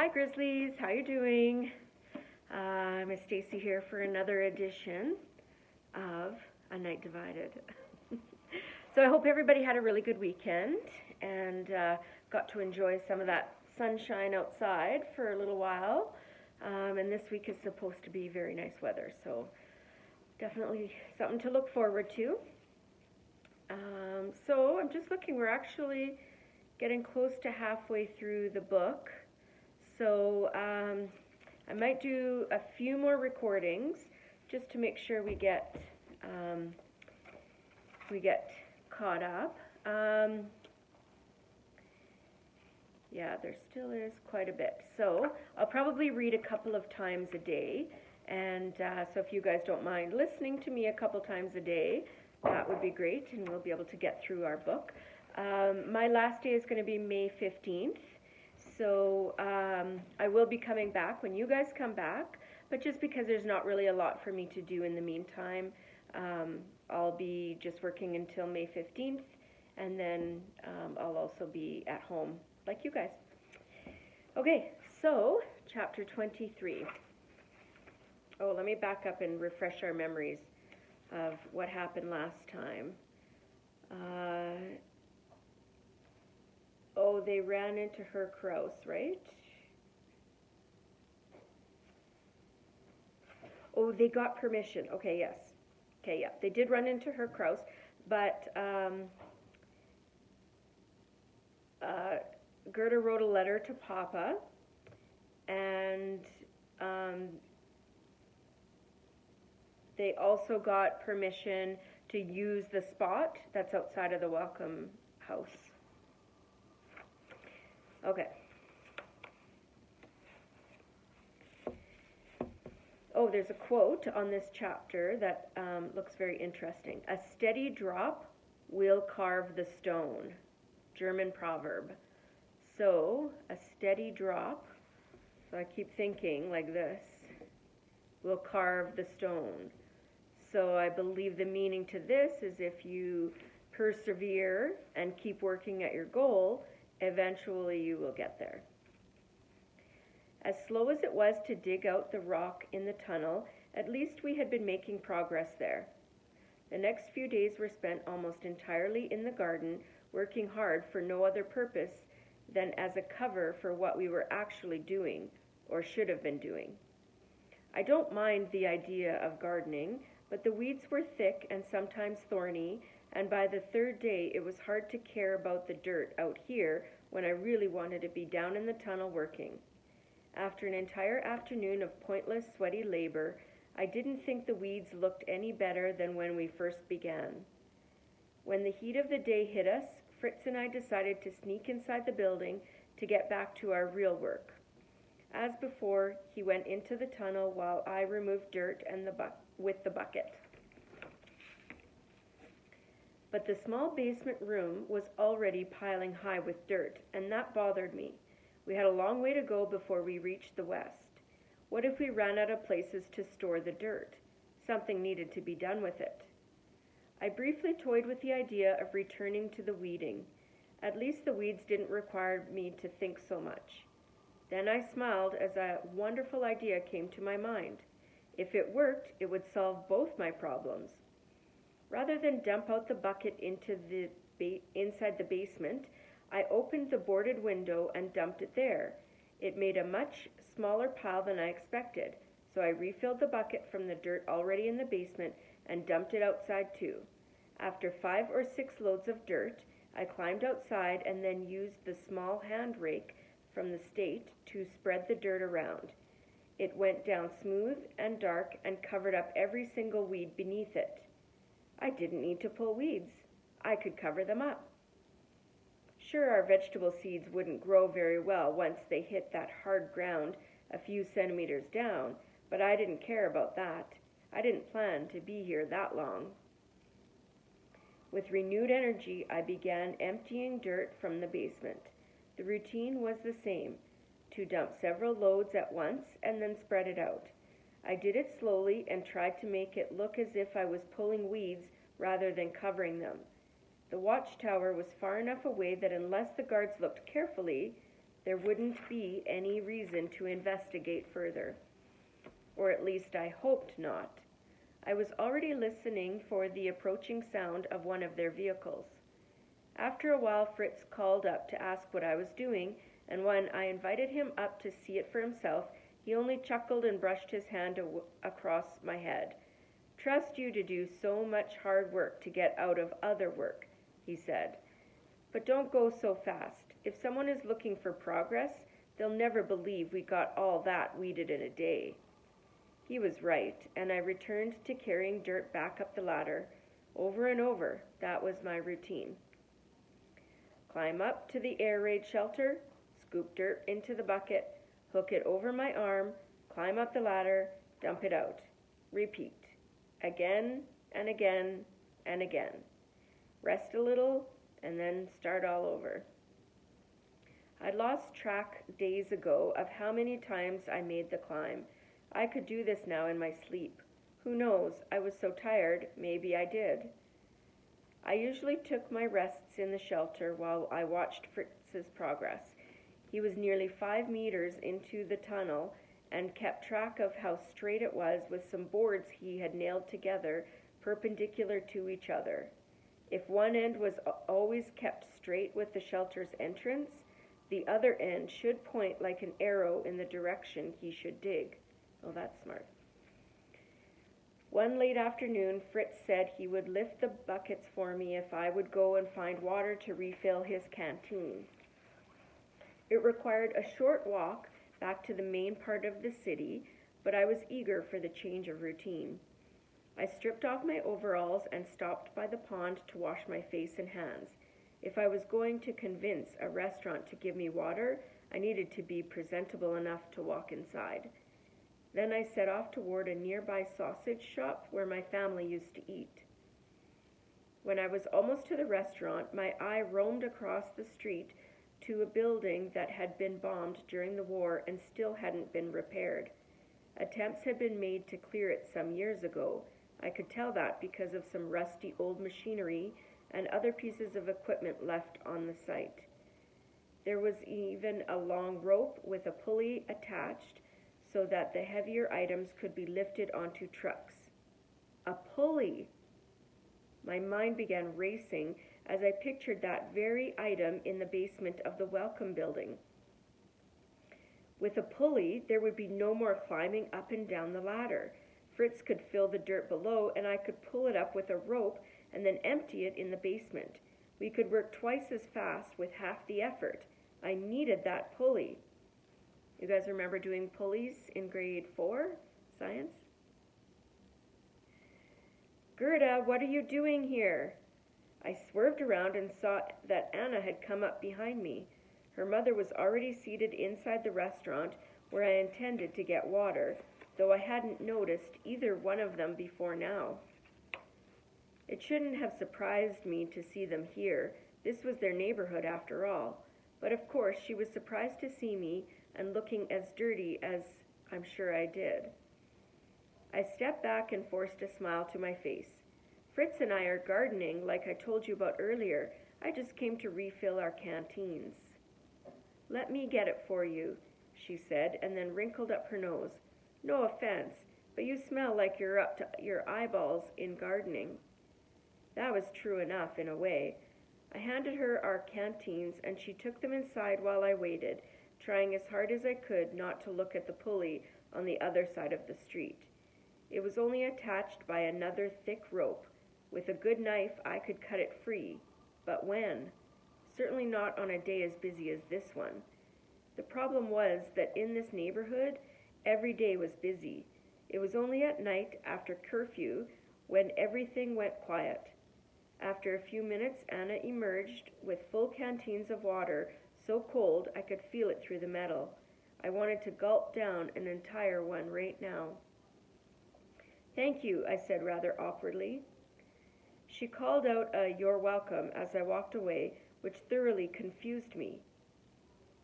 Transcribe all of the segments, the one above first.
Hi Grizzlies, how you doing? Miss Stacy here for another edition of A Night Divided. So I hope everybody had a really good weekend and got to enjoy some of that sunshine outside for a little while. And this week is supposed to be very nice weather, so definitely something to look forward to. So I'm just looking, we're actually getting close to halfway through the book. So I might do a few more recordings just to make sure we get caught up. Yeah, there still is quite a bit. So I'll probably read a couple of times a day. And so if you guys don't mind listening to me a couple times a day, that would be great, and we'll be able to get through our book. My last day is going to be May 15th. So I will be coming back when you guys come back, but just because there's not really a lot for me to do in the meantime, I'll be just working until May 15th, and then I'll also be at home like you guys. Okay, so chapter 23. Oh, let me back up and refresh our memories of what happened last time. Oh, they ran into her Kraus, right? Oh, they got permission. Okay, yes. Okay, yeah. They did run into her Kraus, but Gerda wrote a letter to Papa, and they also got permission to use the spot that's outside of the welcome house. Okay. Oh, there's a quote on this chapter that looks very interesting. A steady drop will carve the stone. German proverb. So, a steady drop, so I keep thinking like this, will carve the stone. So I believe the meaning to this is if you persevere and keep working at your goal, eventually you will get there. As slow as it was to dig out the rock in the tunnel, at least we had been making progress there. The next few days were spent almost entirely in the garden, working hard for no other purpose than as a cover for what we were actually doing, or should have been doing. I don't mind the idea of gardening, but the weeds were thick and sometimes thorny, and by the third day it was hard to care about the dirt out here when I really wanted to be down in the tunnel working. After an entire afternoon of pointless, sweaty labor, I didn't think the weeds looked any better than when we first began. When the heat of the day hit us, Fritz and I decided to sneak inside the building to get back to our real work. As before, he went into the tunnel while I removed dirt and with the bucket. But the small basement room was already piling high with dirt, and that bothered me. We had a long way to go before we reached the west. What if we ran out of places to store the dirt? Something needed to be done with it. I briefly toyed with the idea of returning to the weeding. At least the weeds didn't require me to think so much. Then I smiled as a wonderful idea came to my mind. If it worked, it would solve both my problems. Rather than dump out the bucket into inside the basement, I opened the boarded window and dumped it there. It made a much smaller pile than I expected, so I refilled the bucket from the dirt already in the basement and dumped it outside too. After 5 or 6 loads of dirt, I climbed outside and then used the small hand rake from the state to spread the dirt around. It went down smooth and dark and covered up every single weed beneath it. I didn't need to pull weeds. I could cover them up. Sure, our vegetable seeds wouldn't grow very well once they hit that hard ground a few centimeters down, but I didn't care about that. I didn't plan to be here that long. With renewed energy, I began emptying dirt from the basement. The routine was the same, to dump several loads at once and then spread it out. I did it slowly and tried to make it look as if I was pulling weeds rather than covering them. The watchtower was far enough away that unless the guards looked carefully, there wouldn't be any reason to investigate further. Or at least I hoped not. I was already listening for the approaching sound of one of their vehicles. After a while, Fritz called up to ask what I was doing, and when I invited him up to see it for himself, he only chuckled and brushed his hand across my head. "Trust you to do so much hard work to get out of other work," he said. "But don't go so fast. If someone is looking for progress, they'll never believe we got all that weeded in a day." He was right, and I returned to carrying dirt back up the ladder. Over and over, that was my routine. Climb up to the air raid shelter, scoop dirt into the bucket, hook it over my arm, climb up the ladder, dump it out. Repeat. Again and again and again. Rest a little, and then start all over. I'd lost track days ago of how many times I made the climb. I could do this now in my sleep. Who knows? I was so tired, maybe I did. I usually took my rests in the shelter while I watched Fritz's progress. He was nearly 5 meters into the tunnel and kept track of how straight it was with some boards he had nailed together perpendicular to each other. If one end was always kept straight with the shelter's entrance, the other end should point like an arrow in the direction he should dig. Oh, that's smart. One late afternoon, Fritz said he would lift the buckets for me if I would go and find water to refill his canteen. It required a short walk back to the main part of the city, but I was eager for the change of routine. I stripped off my overalls and stopped by the pond to wash my face and hands. If I was going to convince a restaurant to give me water, I needed to be presentable enough to walk inside. Then I set off toward a nearby sausage shop where my family used to eat. When I was almost to the restaurant, my eye roamed across the street to a building that had been bombed during the war and still hadn't been repaired. Attempts had been made to clear it some years ago. I could tell that because of some rusty old machinery and other pieces of equipment left on the site. There was even a long rope with a pulley attached so that the heavier items could be lifted onto trucks. A pulley! My mind began racing as I pictured that very item in the basement of the Welcome Building. With a pulley, there would be no more climbing up and down the ladder. Fritz could fill the dirt below, and I could pull it up with a rope and then empty it in the basement. We could work twice as fast with half the effort. I needed that pulley. You guys remember doing pulleys in grade 4 science? Gerda, what are you doing here? I swerved around and saw that Anna had come up behind me. Her mother was already seated inside the restaurant where I intended to get water, though I hadn't noticed either one of them before now. It shouldn't have surprised me to see them here. This was their neighborhood after all. But of course she was surprised to see me and looking as dirty as I'm sure I did. I stepped back and forced a smile to my face. Fritz and I are gardening like I told you about earlier. I just came to refill our canteens. Let me get it for you, she said, and then wrinkled up her nose. No offense, but you smell like you're up to your eyeballs in gardening. That was true enough in a way. I handed her our canteens and she took them inside while I waited, trying as hard as I could not to look at the pulley on the other side of the street. It was only attached by another thick rope. With a good knife, I could cut it free. But when? Certainly not on a day as busy as this one. The problem was that in this neighborhood, every day was busy. It was only at night, after curfew, when everything went quiet. After a few minutes, Anna emerged with full canteens of water, so cold I could feel it through the metal. I wanted to gulp down an entire one right now. Thank you, I said rather awkwardly. She called out a "You're welcome" as I walked away, which thoroughly confused me.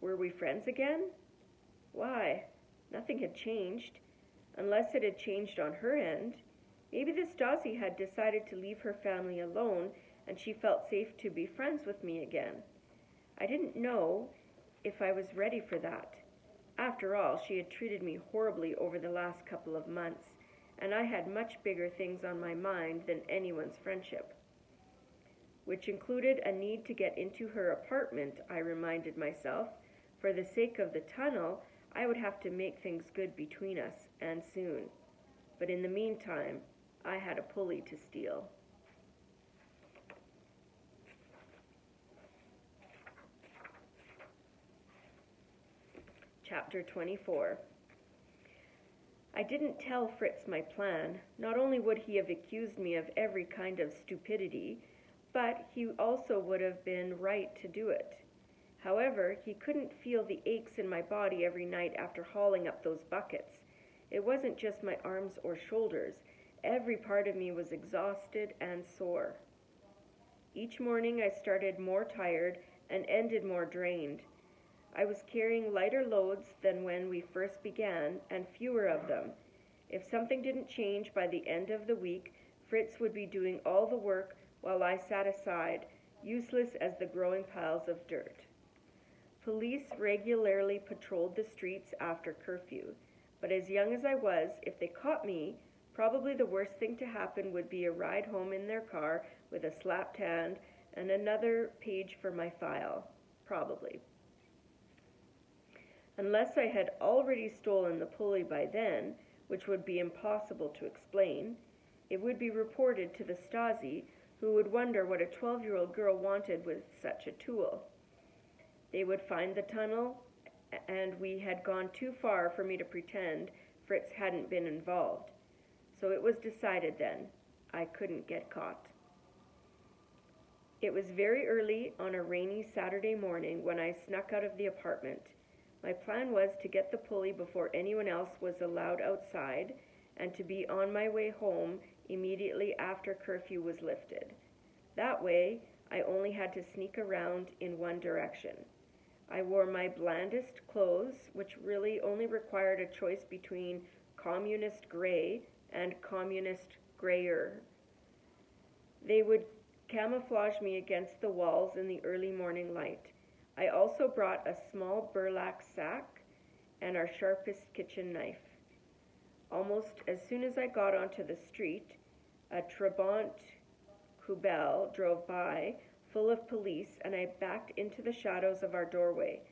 Were we friends again? Why? Nothing had changed, unless it had changed on her end. Maybe the Stasi had decided to leave her family alone, and she felt safe to be friends with me again. I didn't know if I was ready for that. After all, she had treated me horribly over the last couple of months, and I had much bigger things on my mind than anyone's friendship, which included a need to get into her apartment, I reminded myself. For the sake of the tunnel, I would have to make things good between us, and soon. But in the meantime, I had a pulley to steal. Chapter 24. I didn't tell Fritz my plan. Not only would he have accused me of every kind of stupidity, but he also would have been right to do it. However, he couldn't feel the aches in my body every night after hauling up those buckets. It wasn't just my arms or shoulders. Every part of me was exhausted and sore. Each morning I started more tired and ended more drained. I was carrying lighter loads than when we first began, and fewer of them. If something didn't change by the end of the week, Fritz would be doing all the work while I sat aside, useless as the growing piles of dirt. Police regularly patrolled the streets after curfew, but as young as I was, if they caught me, probably the worst thing to happen would be a ride home in their car with a slapped hand and another page for my file. Probably. Unless I had already stolen the pulley by then, which would be impossible to explain, it would be reported to the Stasi, who would wonder what a 12-year-old girl wanted with such a tool. They would find the tunnel, and we had gone too far for me to pretend Fritz hadn't been involved. So it was decided then, I couldn't get caught. It was very early on a rainy Saturday morning when I snuck out of the apartment. My plan was to get the pulley before anyone else was allowed outside, and to be on my way home immediately after curfew was lifted. That way, I only had to sneak around in one direction. I wore my blandest clothes, which really only required a choice between communist gray and communist grayer. They would camouflage me against the walls in the early morning light. I also brought a small burlap sack and our sharpest kitchen knife. Almost as soon as I got onto the street, a Trabant Kubel drove by, full of police, and I backed into the shadows of our doorway.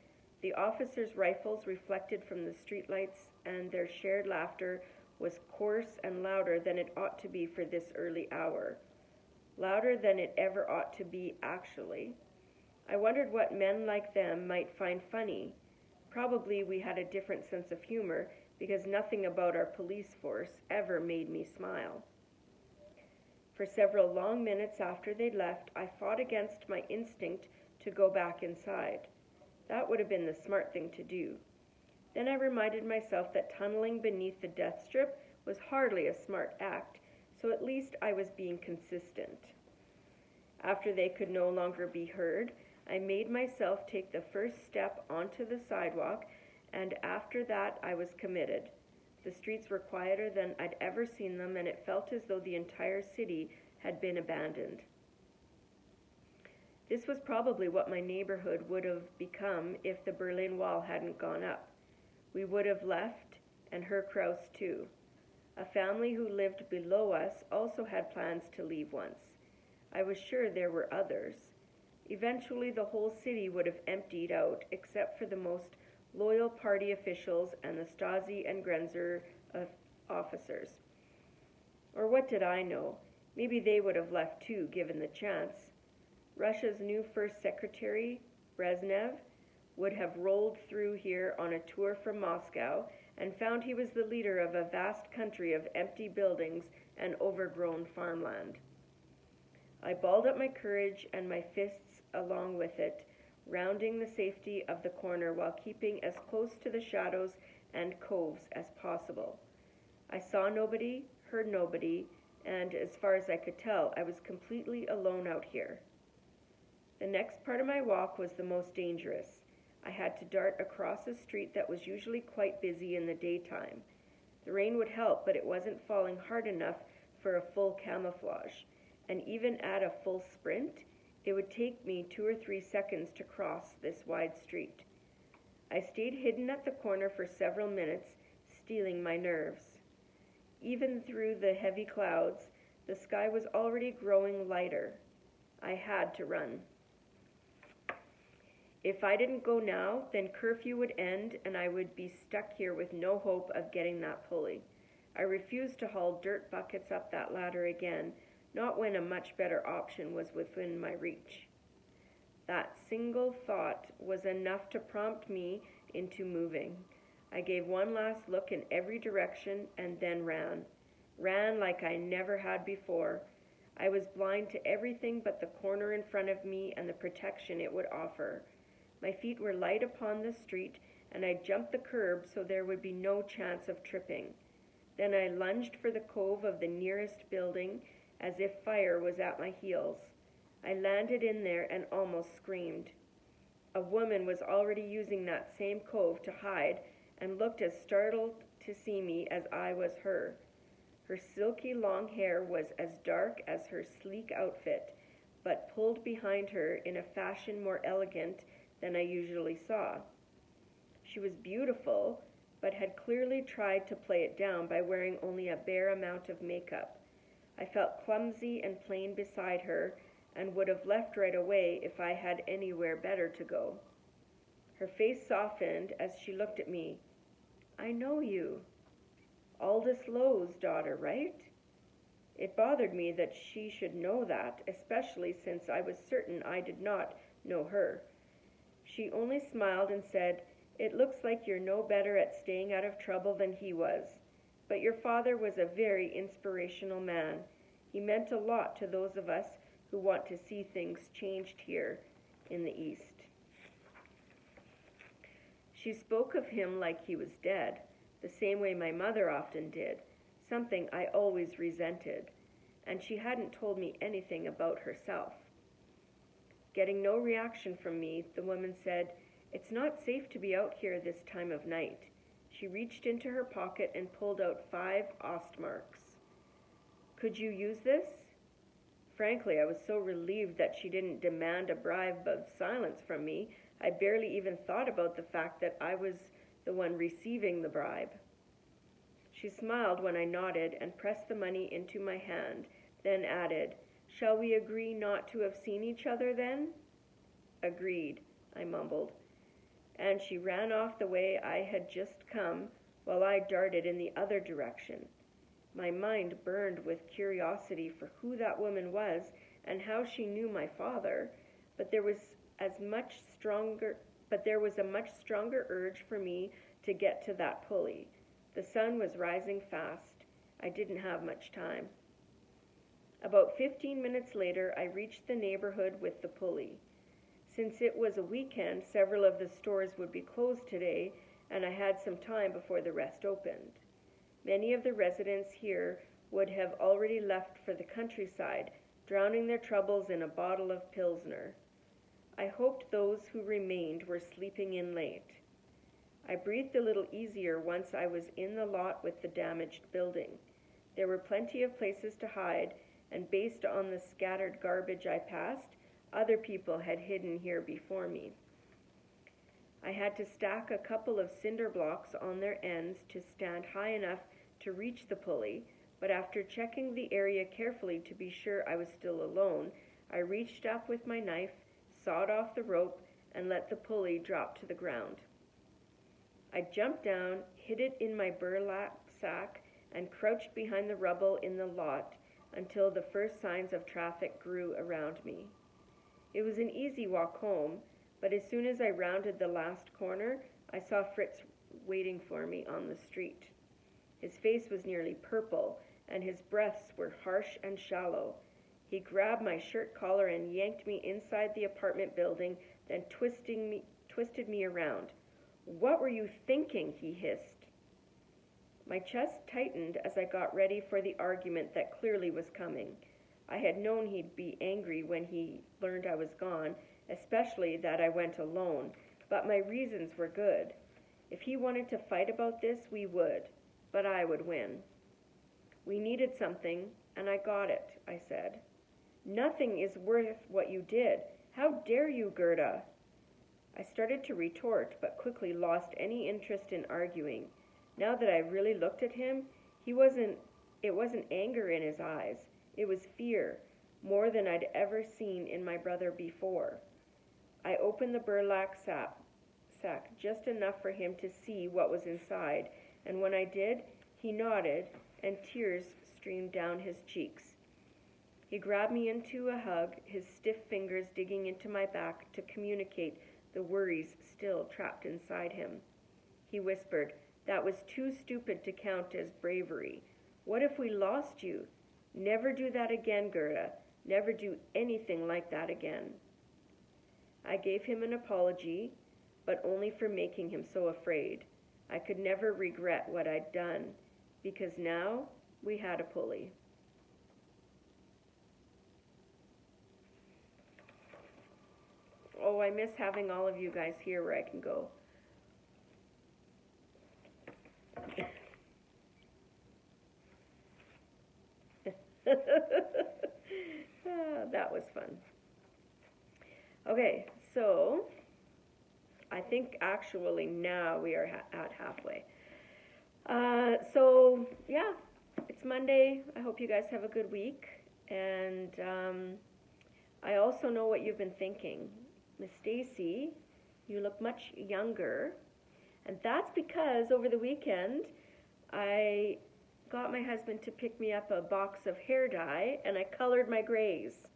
The officers' rifles reflected from the streetlights, and their shared laughter was coarse and louder than it ought to be for this early hour. Louder than it ever ought to be, actually. I wondered what men like them might find funny. Probably we had a different sense of humor, because nothing about our police force ever made me smile. For several long minutes after they'd left, I fought against my instinct to go back inside. That would have been the smart thing to do. Then I reminded myself that tunneling beneath the death strip was hardly a smart act, so at least I was being consistent. After they could no longer be heard, I made myself take the first step onto the sidewalk, and after that I was committed. The streets were quieter than I'd ever seen them, and it felt as though the entire city had been abandoned. This was probably what my neighborhood would have become if the Berlin Wall hadn't gone up. We would have left, and Herr Kraus too. A family who lived below us also had plans to leave once. I was sure there were others. Eventually, the whole city would have emptied out, except for the most loyal party officials and the Stasi and Grenzer officers. Or what did I know? Maybe they would have left too, given the chance. Russia's new first secretary, Brezhnev, would have rolled through here on a tour from Moscow and found he was the leader of a vast country of empty buildings and overgrown farmland. I balled up my courage and my fists along with it, rounding the safety of the corner while keeping as close to the shadows and coves as possible. I saw nobody, heard nobody, and as far as I could tell, I was completely alone out here. The next part of my walk was the most dangerous. I had to dart across a street that was usually quite busy in the daytime. The rain would help, but it wasn't falling hard enough for a full camouflage, and even at a full sprint, it would take me 2 or 3 seconds to cross this wide street. I stayed hidden at the corner for several minutes, steeling my nerves. Even through the heavy clouds, the sky was already growing lighter. I had to run. If I didn't go now, then curfew would end and I would be stuck here with no hope of getting that pulley. I refused to haul dirt buckets up that ladder again, not when a much better option was within my reach. That single thought was enough to prompt me into moving. I gave one last look in every direction and then ran. Ran like I never had before. I was blind to everything but the corner in front of me and the protection it would offer. My feet were light upon the street, and I jumped the curb so there would be no chance of tripping. Then I lunged for the cove of the nearest building, as if fire was at my heels. I landed in there and almost screamed. A woman was already using that same cove to hide and looked as startled to see me as I was her. Her silky long hair was as dark as her sleek outfit, but pulled behind her in a fashion more elegant than I usually saw. She was beautiful, but had clearly tried to play it down by wearing only a bare amount of makeup. I felt clumsy and plain beside her, and would have left right away if I had anywhere better to go. Her face softened as she looked at me. "I know you. Aldous Lowe's daughter, right?" It bothered me that she should know that, especially since I was certain I did not know her. She only smiled and said, "It looks like you're no better at staying out of trouble than he was. But your father was a very inspirational man. He meant a lot to those of us who want to see things changed here in the East." She spoke of him like he was dead, the same way my mother often did, something I always resented, and she hadn't told me anything about herself. Getting no reaction from me, the woman said, "It's not safe to be out here this time of night." She reached into her pocket and pulled out 5 Ostmarks. "Could you use this?" Frankly, I was so relieved that she didn't demand a bribe of silence from me, I barely even thought about the fact that I was the one receiving the bribe. She smiled when I nodded and pressed the money into my hand, then added, "Shall we agree not to have seen each other then?" "Agreed," I mumbled. And she ran off the way I had just come, while I darted in the other direction. My mind burned with curiosity for who that woman was and how she knew my father, but there was a much stronger urge for me to get to that pulley. The sun was rising fast. I didn't have much time. About 15 minutes later, I reached the neighborhood with the pulley. Since it was a weekend, several of the stores would be closed today, and I had some time before the rest opened. Many of the residents here would have already left for the countryside, drowning their troubles in a bottle of Pilsner. I hoped those who remained were sleeping in late. I breathed a little easier once I was in the lot with the damaged building. There were plenty of places to hide, and based on the scattered garbage I passed, other people had hidden here before me. I had to stack a couple of cinder blocks on their ends to stand high enough to reach the pulley, but after checking the area carefully to be sure I was still alone, I reached up with my knife, sawed off the rope, and let the pulley drop to the ground. I jumped down, hid it in my burlap sack, and crouched behind the rubble in the lot until the first signs of traffic grew around me. It was an easy walk home, but as soon as I rounded the last corner, I saw Fritz waiting for me on the street. His face was nearly purple, and his breaths were harsh and shallow. He grabbed my shirt collar and yanked me inside the apartment building, then twisted me around. "What were you thinking?" he hissed. My chest tightened as I got ready for the argument that clearly was coming. I had known he'd be angry when he learned I was gone, especially that I went alone, but my reasons were good. If he wanted to fight about this, we would, but I would win. "We needed something, and I got it," I said. "Nothing is worth what you did. How dare you, Gerda?" I started to retort, but quickly lost any interest in arguing. Now that I really looked at him, it wasn't anger in his eyes. It was fear, more than I'd ever seen in my brother before. I opened the burlap sack just enough for him to see what was inside, and when I did, he nodded, and tears streamed down his cheeks. He grabbed me into a hug, his stiff fingers digging into my back to communicate the worries still trapped inside him. He whispered, "That was too stupid to count as bravery. What if we lost you? Never do that again, Gerda. Never do anything like that again." I gave him an apology, but only for making him so afraid. I could never regret what I'd done, because now we had a pulley. Oh, I miss having all of you guys here where I can go. That was fun. Okay, so I think actually now we are at halfway. So yeah, it's Monday. I hope you guys have a good week. And I also know what you've been thinking. Miss Stacy, you look much younger. And that's because over the weekend, I got my husband to pick me up a box of hair dye, and I colored my grays.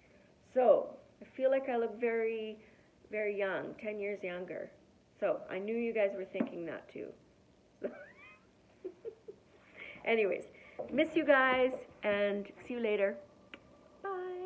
So I feel like I look very, very young, 10 years younger. So I knew you guys were thinking that too. Anyways, miss you guys, and see you later. Bye.